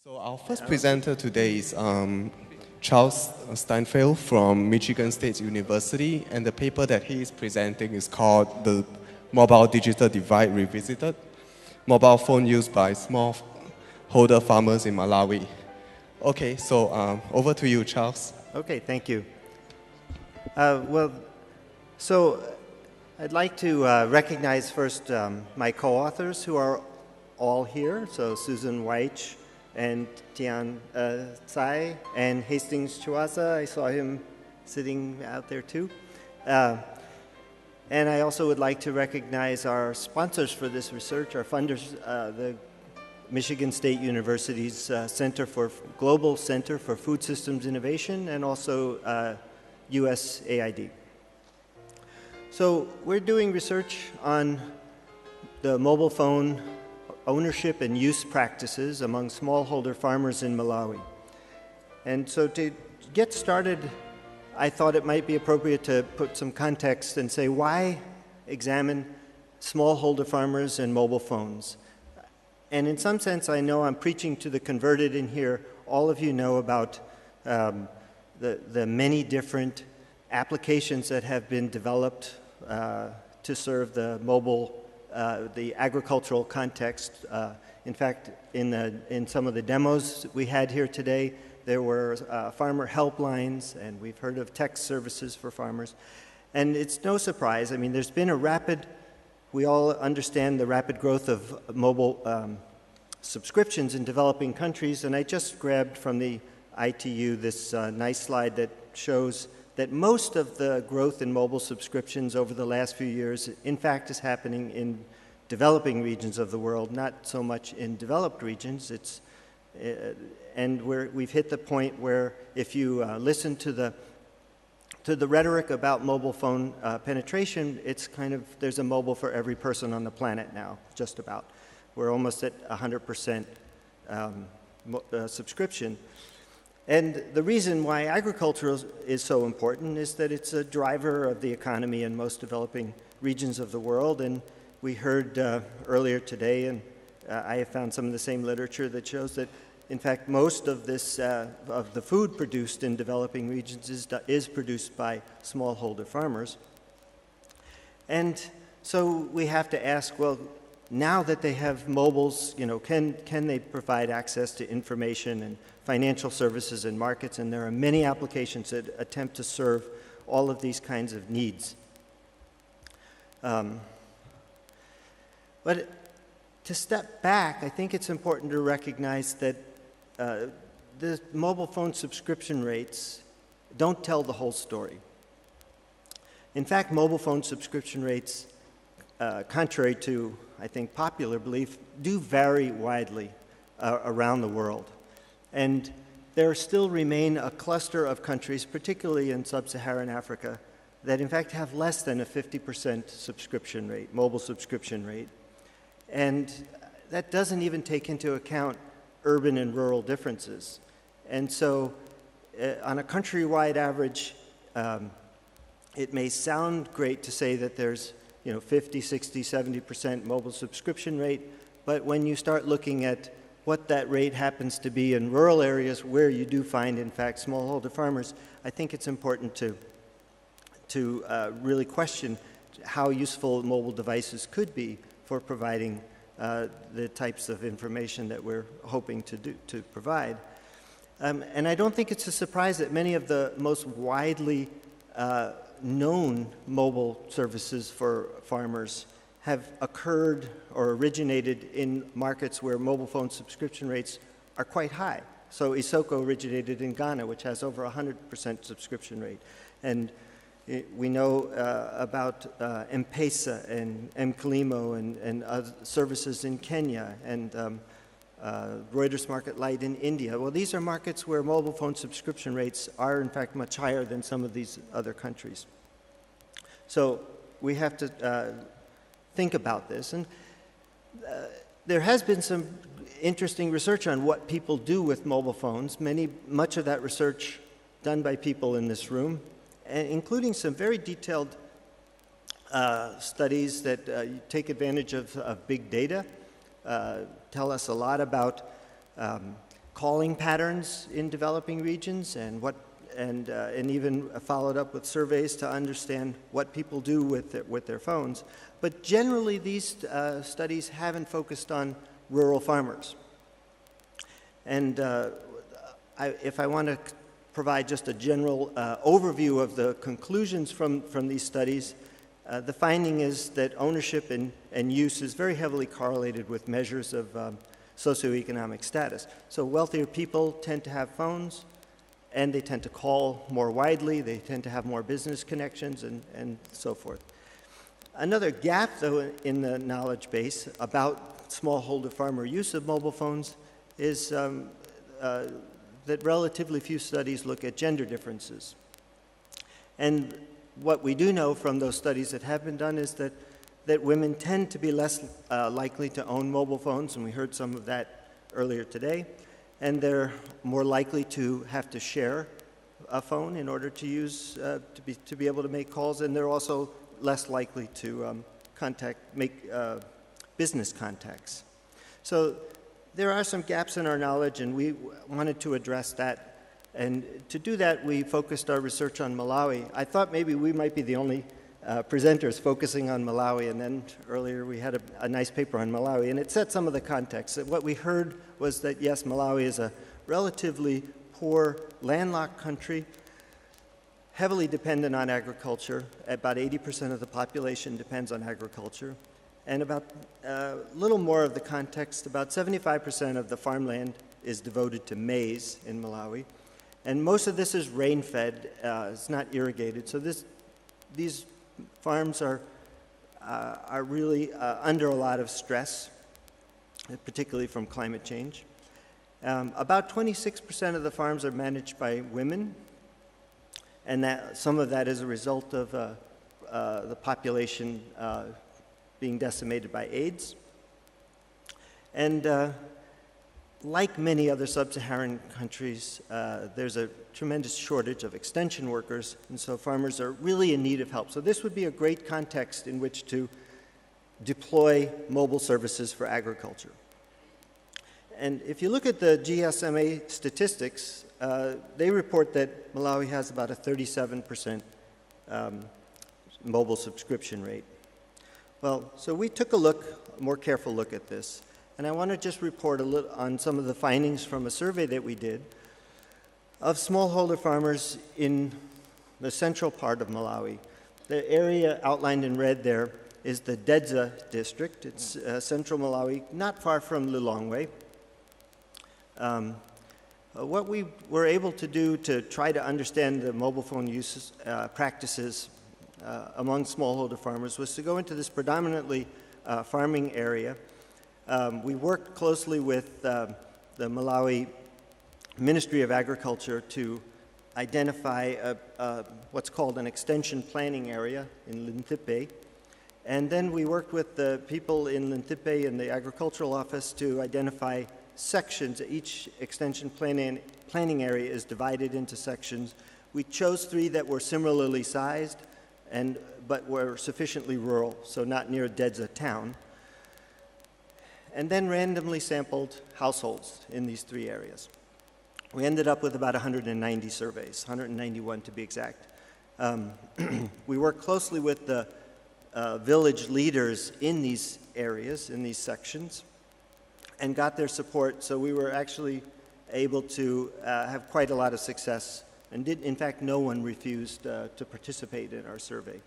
So our first presenter today is Charles Steinfield from Michigan State University, and the paper that he is presenting is called The Mobile Digital Divide Revisited, Mobile Phone Used by Smallholder Farmers in Malawi. Okay, so over to you, Charles. Okay, thank you. So I'd like to recognize first my co-authors who are all here. So Susan Wyche and Tian and Hastings Chiwasa. I saw him sitting out there too. And I also would like to recognize our sponsors for this research, our funders, the Michigan State University's Global Center for Food Systems Innovation, and also USAID. So we're doing research on the mobile phone ownership and use practices among smallholder farmers in Malawi. And so to get started, I thought it might be appropriate to put some context and say, why examine smallholder farmers and mobile phones? And in some sense, I know I'm preaching to the converted in here. All of you know about the many different applications that have been developed to serve the mobile, the agricultural context. In fact, in some of the demos we had here today, there were farmer helplines, and we've heard of text services for farmers. And it's no surprise. I mean, there's been a rapid, we all understand the rapid growth of mobile subscriptions in developing countries, and I just grabbed from the ITU this nice slide that shows that most of the growth in mobile subscriptions over the last few years, in fact, is happening in developing regions of the world, not so much in developed regions. And we've hit the point where if you listen to the rhetoric about mobile phone penetration, it's kind of, there's a mobile for every person on the planet now, just about. We're almost at 100% subscription. And the reason why agriculture is so important is that it's a driver of the economy in most developing regions of the world. And we heard earlier today, and I have found some of the same literature that shows that, in fact, most of this, of the food produced in developing regions is produced by smallholder farmers. And so we have to ask, well, now that they have mobiles, you know, can they provide access to information and financial services and markets? And there are many applications that attempt to serve all of these kinds of needs. But to step back, I think it's important to recognize that the mobile phone subscription rates don't tell the whole story. In fact, mobile phone subscription rates, contrary to, I think, popular belief, do vary widely around the world. And there still remain a cluster of countries, particularly in sub-Saharan Africa, that in fact have less than a 50% subscription rate, mobile subscription rate. And that doesn't even take into account urban and rural differences. And so on a countrywide average, it may sound great to say that there's 50, 60, 70% mobile subscription rate, but when you start looking at what that rate happens to be in rural areas where you do find, in fact, smallholder farmers, I think it's important to really question how useful mobile devices could be for providing the types of information that we're hoping to provide. And I don't think it's a surprise that many of the most widely known mobile services for farmers have occurred or originated in markets where mobile phone subscription rates are quite high. So Isoko originated in Ghana, which has over 100% subscription rate. And we know about M-Pesa and M-Kalimo and other services in Kenya and Reuters Market Lite in India. Well, these are markets where mobile phone subscription rates are, in fact, much higher than some of these other countries. So we have to think about this. And there has been some interesting research on what people do with mobile phones, much of that research done by people in this room, including some very detailed studies that take advantage of big data, tell us a lot about calling patterns in developing regions and even followed up with surveys to understand what people do with their phones. But generally, these studies haven't focused on rural farmers. And if I want to provide just a general overview of the conclusions from these studies, the finding is that ownership and use is very heavily correlated with measures of socioeconomic status. So wealthier people tend to have phones, and they tend to call more widely, they tend to have more business connections, and so forth. Another gap, though, in the knowledge base about smallholder farmer use of mobile phones is that relatively few studies look at gender differences. And what we do know from those studies that have been done is that women tend to be less likely to own mobile phones, and we heard some of that earlier today, and they're more likely to have to share a phone in order to use, to be able to make calls, and they're also less likely to make business contacts. So there are some gaps in our knowledge, and we wanted to address that. And to do that, we focused our research on Malawi. I thought maybe we might be the only presenters focusing on Malawi, and then earlier we had a nice paper on Malawi, and it set some of the context. What we heard was that, yes, Malawi is a relatively poor, landlocked country, heavily dependent on agriculture. About 80% of the population depends on agriculture. And about a little more of the context, about 75% of the farmland is devoted to maize in Malawi. And most of this is rain-fed, it's not irrigated. So these farms are really under a lot of stress, particularly from climate change. About 26% of the farms are managed by women, and some of that is a result of the population being decimated by AIDS. And like many other sub-Saharan countries, there's a tremendous shortage of extension workers, and so farmers are really in need of help. So this would be a great context in which to deploy mobile services for agriculture. And if you look at the GSMA statistics, they report that Malawi has about a 37% mobile subscription rate. Well, so we took a more careful look at this. And I want to just report a little on some of the findings from a survey that we did of smallholder farmers in the central part of Malawi. The area outlined in red there is the Dedza district. It's central Malawi, not far from Lilongwe. What we were able to do to try to understand the mobile phone use practices among smallholder farmers was to go into this predominantly farming area. We worked closely with the Malawi Ministry of Agriculture to identify what's called an extension planning area in Lintipe. And then we worked with the people in Lintipe in the agricultural office to identify sections. Each extension planning area is divided into sections. We chose 3 that were similarly sized, but were sufficiently rural, so not near Dedza town. And then randomly sampled households in these 3 areas. We ended up with about 190 surveys, 191 to be exact. We worked closely with the village leaders in these areas, in these sections, and got their support, so we were actually able to have quite a lot of success, and in fact, no one refused to participate in our survey.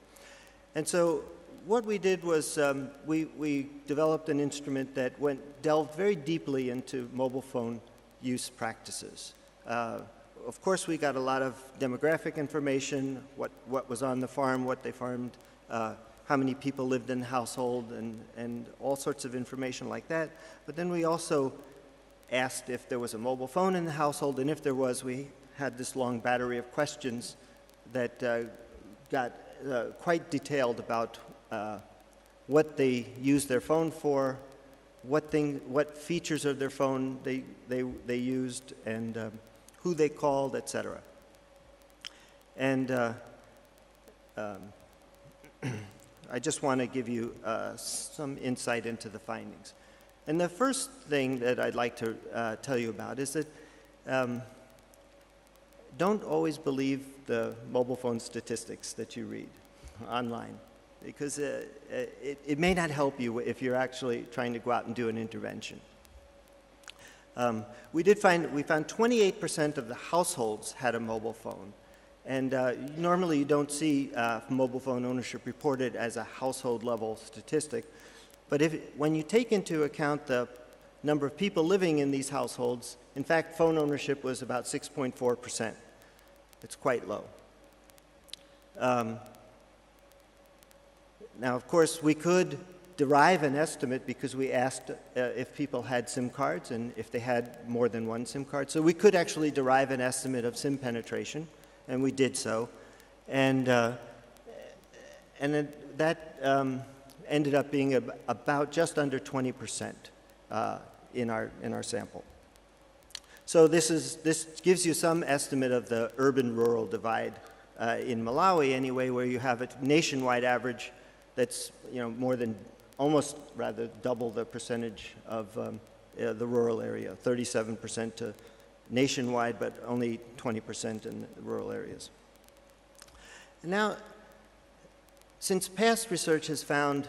And so what we did was we developed an instrument that delved very deeply into mobile phone use practices. Of course, we got a lot of demographic information, what was on the farm, what they farmed, how many people lived in the household, and all sorts of information like that. But then we also asked if there was a mobile phone in the household, and if there was, we had this long battery of questions that got quite detailed about what they used their phone for, what features of their phone they used, and who they called, etc. And I just want to give you some insight into the findings. And the first thing that I'd like to tell you about is that Don't always believe the mobile phone statistics that you read online, because it may not help you if you're actually trying to go out and do an intervention. We found 28% of the households had a mobile phone. And normally you don't see mobile phone ownership reported as a household level statistic. But when you take into account the number of people living in these households, in fact, phone ownership was about 6.4%. It's quite low. Now, of course, we could derive an estimate because we asked if people had SIM cards and if they had more than one SIM card. So we could actually derive an estimate of SIM penetration, and we did so. And that ended up being about just under 20% in our sample. So this gives you some estimate of the urban-rural divide in Malawi anyway, where you have a nationwide average that's almost double the percentage of the rural area, 37% to nationwide, but only 20% in the rural areas. Now, since past research has found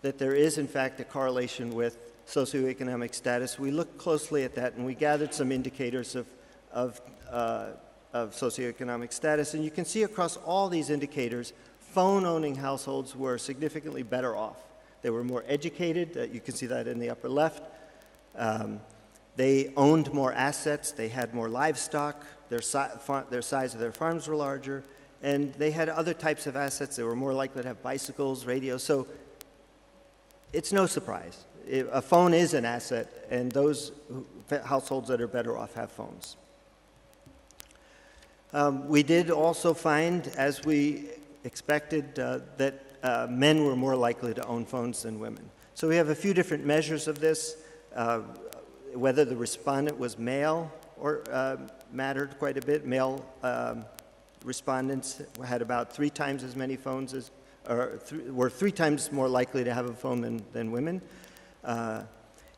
that there is, in fact, a correlation with socioeconomic status, we looked closely at that and we gathered some indicators of socioeconomic status. And you can see across all these indicators, phone-owning households were significantly better off. They were more educated. You can see that in the upper left. They owned more assets. They had more livestock. Their size of their farms were larger. And they had other types of assets. They were more likely to have bicycles, radios. So it's no surprise. A phone is an asset, and those households that are better off have phones. We did also find, as we expected, that men were more likely to own phones than women. So we have a few different measures of this. Whether the respondent was male or mattered quite a bit. Male respondents had about 3 times as many phones as, were 3 times more likely to have a phone than women.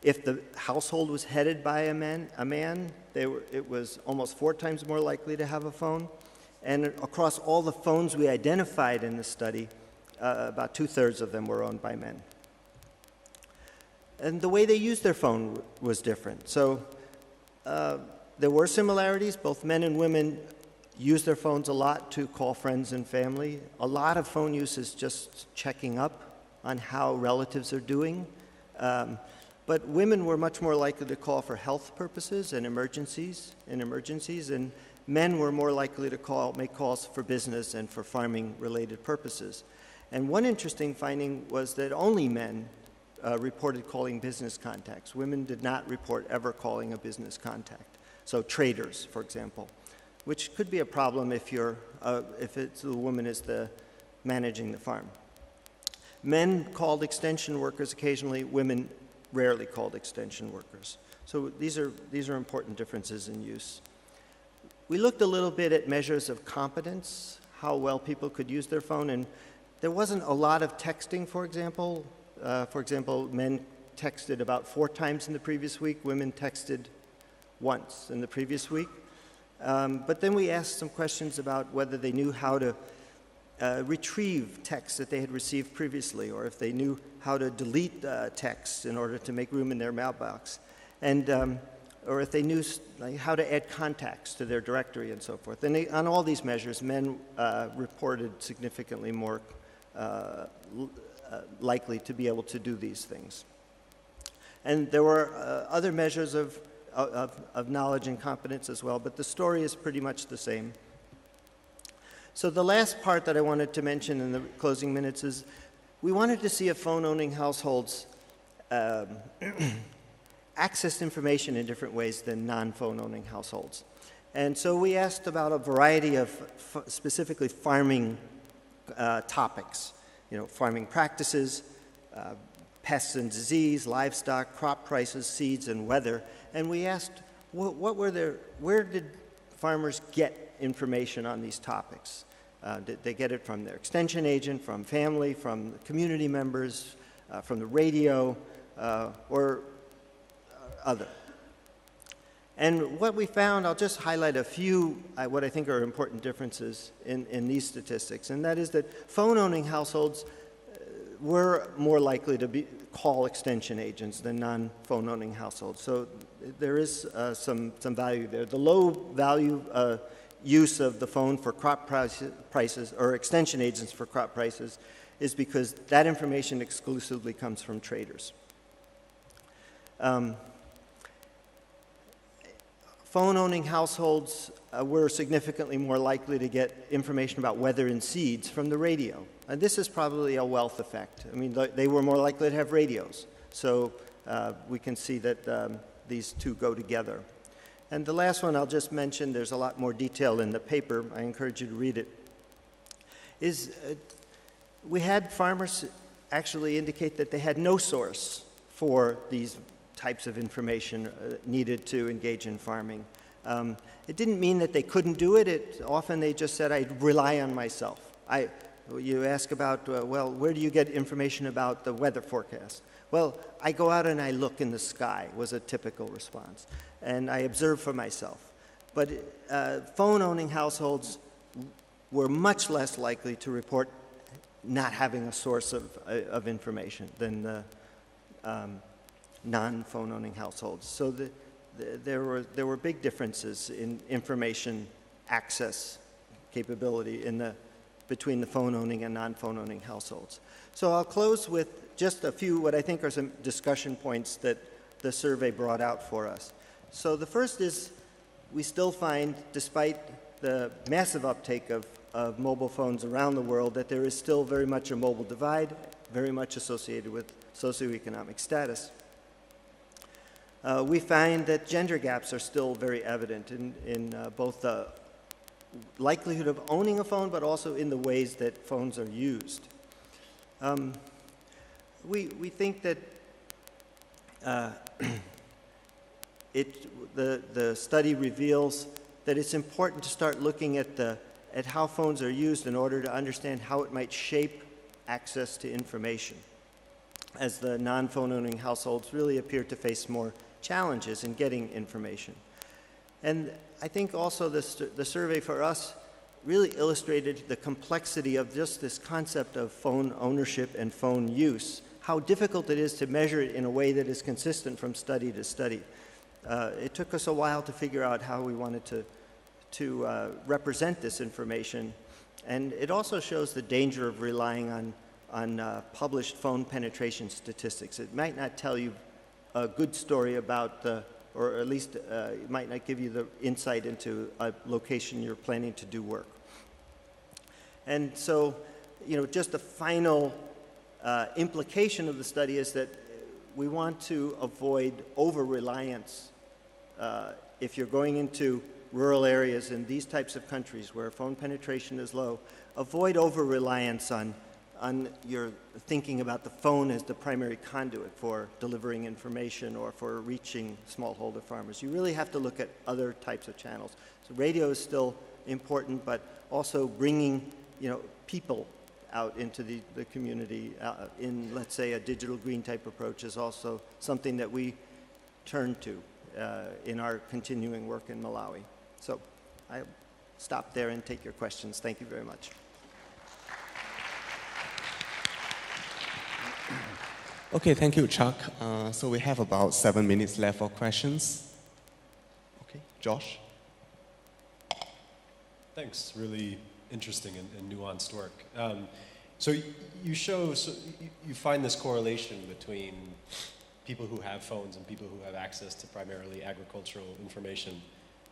If the household was headed by a man, it was almost 4 times more likely to have a phone. And across all the phones we identified in the study, about 2/3 of them were owned by men. And the way they used their phone was different. So there were similarities. Both men and women use their phones a lot to call friends and family. A lot of phone use is just checking up on how relatives are doing. But women were much more likely to call for health purposes and emergencies, and men were more likely to make calls for business and for farming-related purposes. And one interesting finding was that only men reported calling business contacts. Women did not report ever calling a business contact. So traders, for example, which could be a problem if the woman is managing the farm. Men called extension workers occasionally. Women rarely called extension workers. So these are important differences in use. We looked a little bit at measures of competence, how well people could use their phone, and there wasn't a lot of texting, for example. For example, men texted about 4 times in the previous week. Women texted once in the previous week. But then we asked some questions about whether they knew how to retrieve texts that they had received previously, or if they knew how to delete texts in order to make room in their mailbox, and or if they knew how to add contacts to their directory and so forth. And on all these measures, men reported significantly more likely to be able to do these things. And there were other measures of knowledge and competence as well, but the story is pretty much the same. So the last part that I wanted to mention in the closing minutes is we wanted to see if phone-owning households accessed information in different ways than non-phone-owning households. And so we asked about a variety of specifically farming topics, farming practices, pests and disease, livestock, crop prices, seeds, and weather. And we asked, where did farmers get information on these topics? Did they get it from their extension agent, from family, from community members, from the radio, or other? And what we found, I'll just highlight a few, what I think are important differences in these statistics, and that is that phone-owning households were more likely to call extension agents than non-phone-owning households. So there is some value there. The low value use of the phone for crop prices, or extension agents for crop prices, is because that information exclusively comes from traders. Phone-owning households were significantly more likely to get information about weather and seeds from the radio. And this is probably a wealth effect. I mean, they were more likely to have radios. So we can see that these two go together. And the last one I'll just mention, there's a lot more detail in the paper. I encourage you to read it. We had farmers actually indicate that they had no source for these types of information needed to engage in farming. It didn't mean that they couldn't do it. Often they just said, I rely on myself. You ask about, well, where do you get information about the weather forecast? Well, I go out and I look in the sky, was a typical response. And I observe for myself. But phone-owning households were much less likely to report not having a source of information than the non-phone-owning households. So there were big differences in information access capability between the phone-owning and non-phone-owning households. So I'll close with just a few what I think are some discussion points that the survey brought out for us. So the first is we still find, despite the massive uptake of mobile phones around the world, that there is still very much a mobile divide, very much associated with socioeconomic status. We find that gender gaps are still very evident in both the likelihood of owning a phone, but also in the ways that phones are used. We think that the study reveals that it's important to start looking at how phones are used in order to understand how it might shape access to information, as the non-phone-owning households really appear to face more challenges in getting information. And I think also the survey for us really illustrated the complexity of just this concept of phone ownership and phone use, how difficult it is to measure it in a way that is consistent from study to study. It took us a while to figure out how we wanted to represent this information. And it also shows the danger of relying on published phone penetration statistics. It might not tell you a good story about or at least it might not give you the insight into a location you're planning to do work. And so, just a final implication of the study is that we want to avoid over-reliance. If you're going into rural areas in these types of countries where phone penetration is low, avoid over-reliance on your thinking about the phone as the primary conduit for delivering information or for reaching smallholder farmers. You really have to look at other types of channels. So radio is still important, but also bringing people out into the community in, let's say, a digital green type approach is also something that we turn to in our continuing work in Malawi. So I'll stop there and take your questions. Thank you very much. Okay, thank you, Chuck. So we have about 7 minutes left for questions. Okay, Josh? Thanks, really interesting and nuanced work. So you find this correlation between people who have phones and people who have access to primarily agricultural information.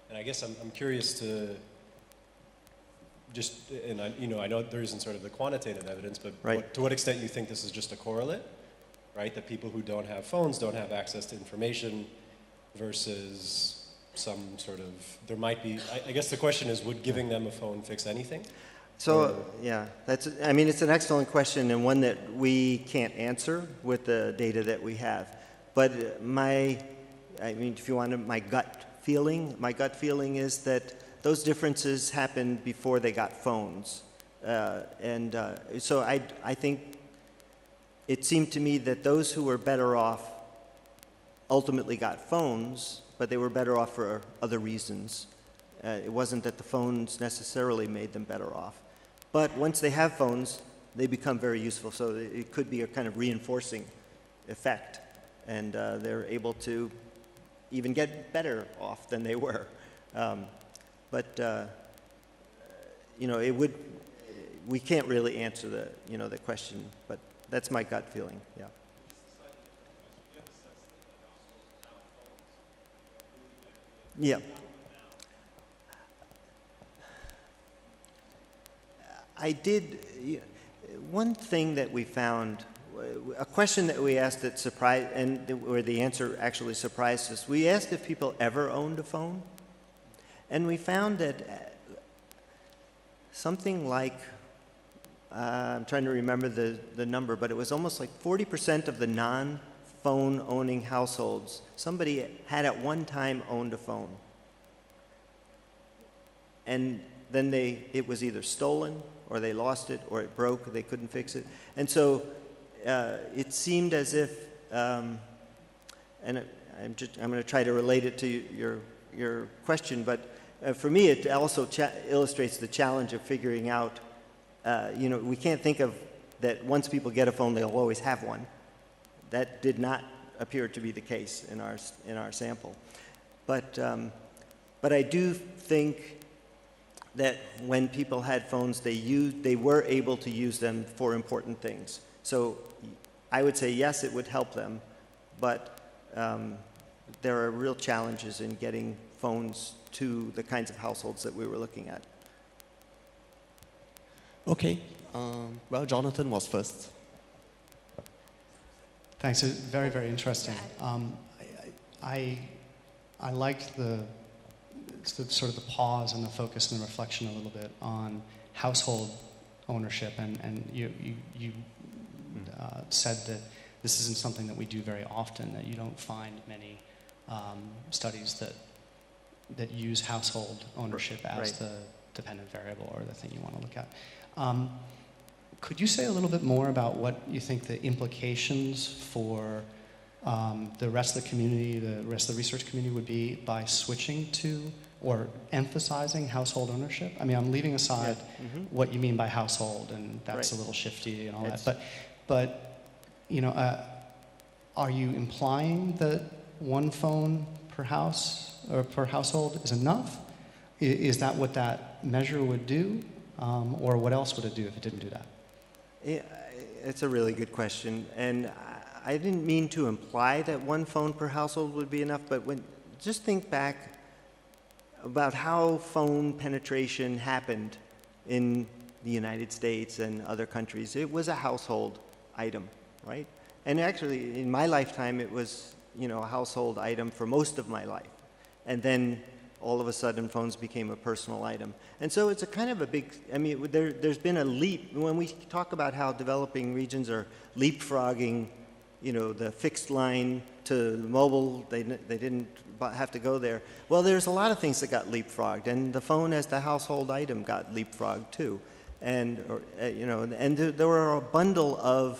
And I guess I'm curious to just, and I know there isn't sort of the quantitative evidence, but right. To what extent you think this is just a correlate, right? That people who don't have phones don't have access to information versus some sort of, there might be, I guess the question is, would giving them a phone fix anything? So, yeah, it's an excellent question and one that we can't answer with the data that we have. But if you want my gut feeling is that those differences happened before they got phones. So I think it seemed to me that those who were better off ultimately got phones, but they were better off for other reasons. It wasn't that the phones necessarily made them better off. But once they have phones, they become very useful, so it could be a kind of reinforcing effect, and they're able to even get better off than they were. You know, we can't really answer the question, but that's my gut feeling, yeah. Yeah. One thing that we found, a question that we asked that surprised, and where the answer actually surprised us, we asked if people ever owned a phone, and we found that something like, I'm trying to remember the number, but it was almost like 40% of the non-phone owning households, somebody had at one time owned a phone. And then it was either stolen, or they lost it, or it broke, they couldn't fix it. And so it seemed as if, and I'm going to try to relate it to your question, but for me it also illustrates the challenge of figuring out, you know, we can't think of that once people get a phone, they'll always have one. That did not appear to be the case in our sample. But I do think that when people had phones, they were able to use them for important things. So I would say yes, it would help them, but there are real challenges in getting phones to the kinds of households that we were looking at. Okay. Well, Jonathan was first. Thanks. It's very, very interesting. I liked the sort of the pause and the focus and the reflection a little bit on household ownership, and you said that this isn't something that we do very often, that you don't find many studies that use household ownership as the dependent variable or the thing you want to look at. Could you say a little bit more about what you think the implications for the rest of the community, the rest of the research community would be by switching to or emphasizing household ownership? I mean, I'm leaving aside what you mean by household, and that's a little shifty and all that. But you know, are you implying that one phone per house or per household is enough? Is that what that measure would do, or what else would it do if it didn't do that? Yeah, it's a really good question, and I didn't mean to imply that one phone per household would be enough, but just think back about how phone penetration happened in the United States and other countries. It was a household item, right? And actually, in my lifetime, it was, you know, a household item for most of my life. And then all of a sudden, phones became a personal item. And so it's a kind of a big, I mean, there's been a leap. When we talk about how developing regions are leapfrogging, you know, the fixed line to mobile, they didn't have to go there. Well, there's a lot of things that got leapfrogged, and the phone as the household item got leapfrogged too. And, you know, and there were a bundle of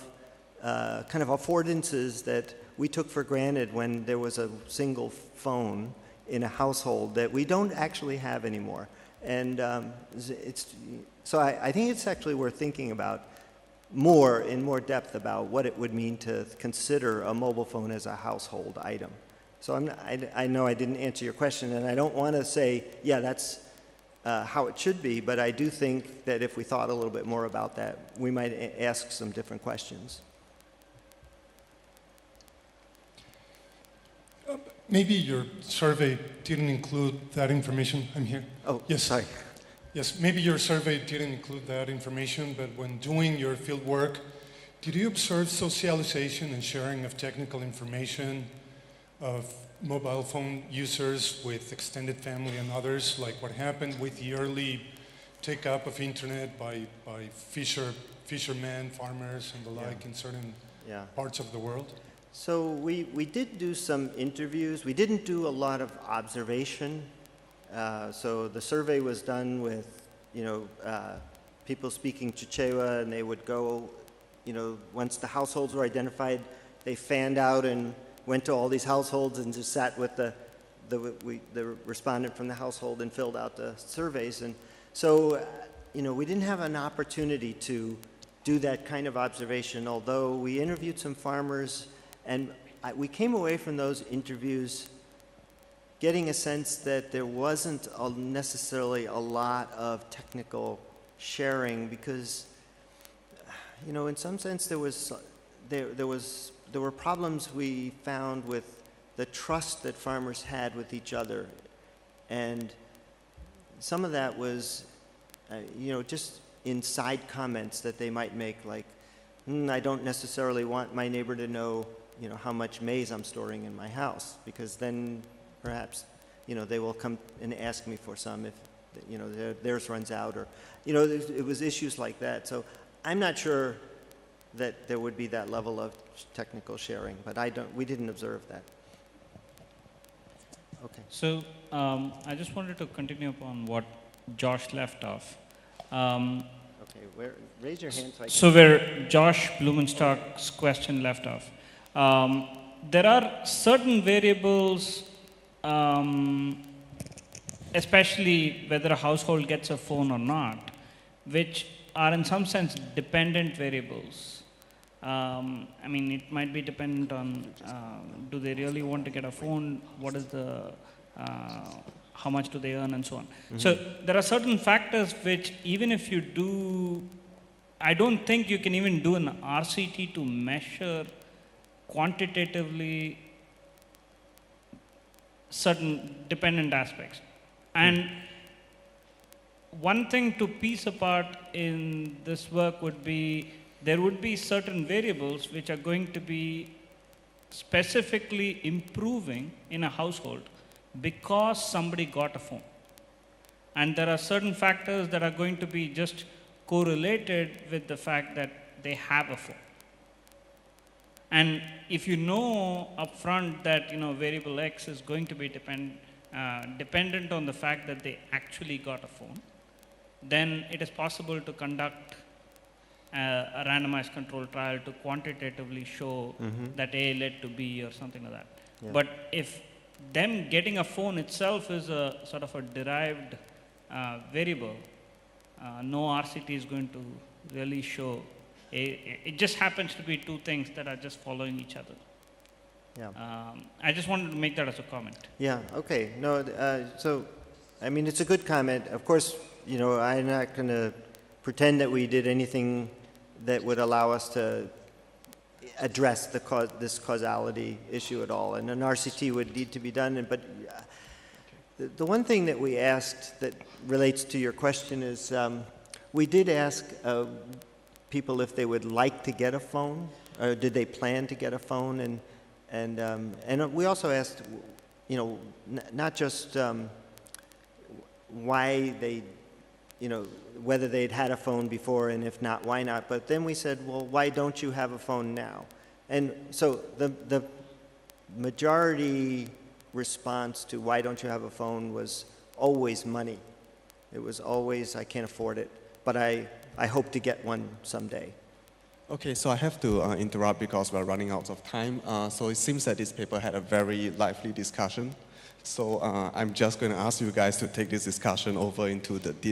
kind of affordances that we took for granted when there was a single phone in a household that we don't actually have anymore. And so I think it's actually worth thinking about in more depth about what it would mean to consider a mobile phone as a household item. So I know I didn't answer your question, and I don't want to say, yeah, that's how it should be, but I do think that if we thought a little bit more about that, we might ask some different questions. Maybe your survey didn't include that information. I'm here. Oh, yes. Sorry. Yes, maybe your survey didn't include that information, but when doing your field work, did you observe socialization and sharing of technical information of mobile phone users with extended family and others, like what happened with the early take-up of internet by fishermen, farmers, and the like in certain parts of the world? So we did do some interviews. We didn't do a lot of observation. So the survey was done with, you know, people speaking Chichewa, and they would go, you know, once the households were identified, they fanned out and went to all these households and just sat with the the respondent from the household and filled out the surveys. And so, you know, we didn't have an opportunity to do that kind of observation, although we interviewed some farmers, and we came away from those interviews getting a sense that there wasn't necessarily a lot of technical sharing, because, you know, in some sense there were problems we found with the trust that farmers had with each other, and some of that was, you know, just inside comments that they might make, like, I don't necessarily want my neighbor to know, you know, how much maize I'm storing in my house, because then perhaps, you know, they will come and ask me for some if, you know, theirs runs out, or, you know, it was issues like that. So I'm not sure that there would be that level of technical sharing, but we didn't observe that. Okay. So I just wanted to continue upon what Josh left off. Okay, raise your hand so I can... So where Josh Blumenstock's question left off. There are certain variables, especially whether a household gets a phone or not, which are in some sense dependent variables. I mean, it might be dependent on, do they really want to get a phone? What is the, how much do they earn, and so on. Mm-hmm. So there are certain factors which, even if you do, I don't think you can even do an RCT to measure quantitatively certain dependent aspects. And one thing to piece apart in this work would be, there would be certain variables which are going to be specifically improving in a household because somebody got a phone. And there are certain factors that are going to be just correlated with the fact that they have a phone. And if you know upfront that, you know, variable X is going to be dependent on the fact that they actually got a phone, then it is possible to conduct a randomized control trial to quantitatively show that A led to B or something like that. Yeah. But if them getting a phone itself is a sort of a derived variable, no RCT is going to really show. It just happens to be two things that are just following each other. Yeah. I just wanted to make that as a comment. Yeah, okay. No, so, I mean, it's a good comment. Of course, you know, I'm not going to pretend that we did anything that would allow us to address this causality issue at all. And an RCT would need to be done. But the one thing that we asked that relates to your question is, we did ask people if they would like to get a phone, or did they plan to get a phone, and we also asked, you know, not just why they, you know, whether they'd had a phone before, and if not, why not. But then we said, well, why don't you have a phone now? And so the majority response to why don't you have a phone was always money. It was always, I can't afford it, but I hope to get one someday. Okay, so I have to interrupt because we're running out of time. So it seems that this paper had a very lively discussion. So I'm just going to ask you guys to take this discussion over into the dinner.